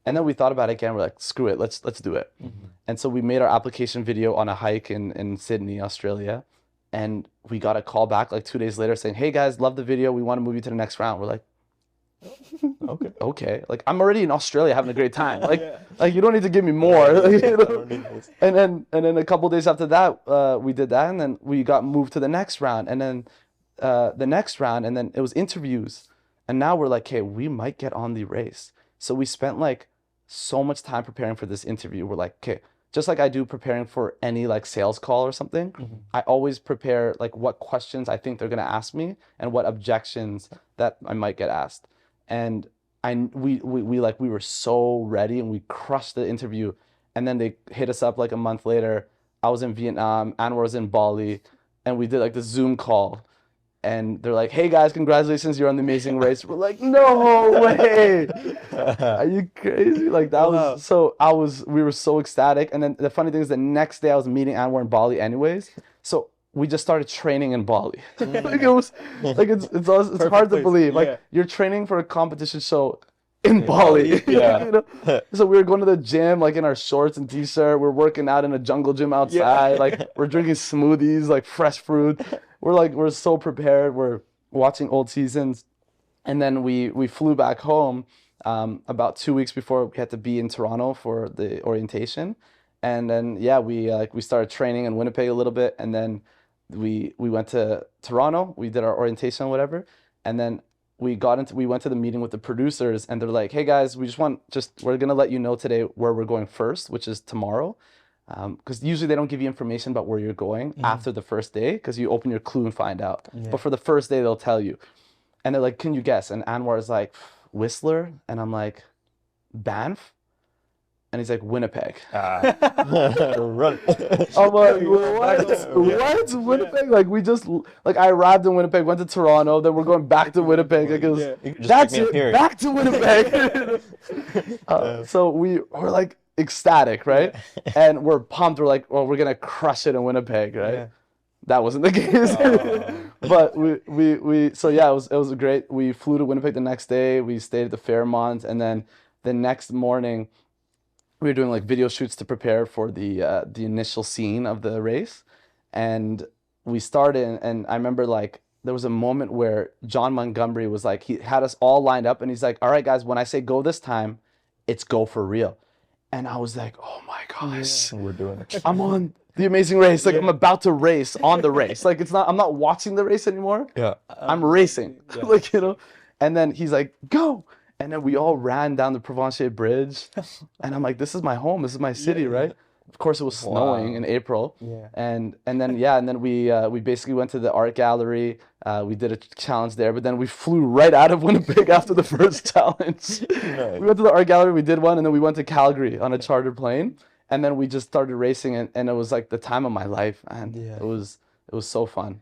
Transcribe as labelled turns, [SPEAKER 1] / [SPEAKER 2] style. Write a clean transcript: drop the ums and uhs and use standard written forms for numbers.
[SPEAKER 1] And then we thought about it again. We're like, screw it, let's do it. And so we made our application video on a hike in Sydney, Australia. And we got a call back like 2 days later saying, hey guys, love the video. We want to move you to the next round. We're like, okay. Like, I'm already in Australia having a great time. Like, like you don't need to give me more. You know? And then a couple days after that, we did that, and then we got moved to the next round, and then the next round, and then it was interviews, and now we're like, okay, we might get on the race. So we spent like so much time preparing for this interview. We're like, okay, just like I do preparing for any like sales call or something, I always prepare like what questions I think they're gonna ask me and what objections that I might get asked. And we were so ready, and we crushed the interview. And then they hit us up like a month later. I was in Vietnam, Anwar was in Bali, and we did like the Zoom call. And they're like, hey guys, congratulations, you're on the Amazing Race. We're like, no way. Are you crazy? Like that was we were so ecstatic. And then the funny thing is the next day I was meeting Anwar in Bali anyways. So we just started training in Bali. Like it was like it's hard to believe. Like you're training for a competition show in Bali. You know? So we were going to the gym like in our shorts and t-shirt. We're working out in a jungle gym outside. Like we're drinking smoothies, like fresh fruit. We're so prepared. We're watching old seasons. And then we flew back home about 2 weeks before we had to be in Toronto for the orientation. And then we started training in Winnipeg a little bit, and then we went to Toronto, we did our orientation or whatever, and then we went to the meeting with the producers, and they're like, hey guys, we're gonna let you know today where we're going first, which is tomorrow. Because usually they don't give you information about where you're going after the first day, because you open your clue and find out. But for the first day, they'll tell you. And they're like, can you guess? And Anwar is like, Whistler? And I'm like, Banff? And he's like, Winnipeg.
[SPEAKER 2] Run.
[SPEAKER 1] I'm like, what? Winnipeg? Like I arrived in Winnipeg, went to Toronto, then we're going back to Winnipeg. Like, that's it, back to Winnipeg. So we're like ecstatic, right? And we're pumped. We're like, well, we're going to crush it in Winnipeg, right? Yeah. That wasn't the case. But it was great. We flew to Winnipeg the next day. We stayed at the Fairmont, and then the next morning, we were doing like video shoots to prepare for the initial scene of the race. And we started, and I remember like there was a moment where John Montgomery was like, he had us all lined up, and he's like, all right guys, when I say go this time, it's go for real. And I was like, oh my gosh,
[SPEAKER 2] we're doing it.
[SPEAKER 1] I'm on the Amazing Race. Like I'm about to race on the race. Like I'm not watching the race anymore. I'm racing. Like, you know. And then he's like, go. And then we all ran down the Provencher Bridge, and I'm like, this is my home, this is my city, right? Of course, it was snowing in April, and then we basically went to the art gallery. We did a challenge there, but then we flew right out of Winnipeg after the first challenge. Nice. We went to the art gallery, we did one, and then we went to Calgary on a chartered plane, and then we just started racing, and it was like the time of my life, and it was so fun.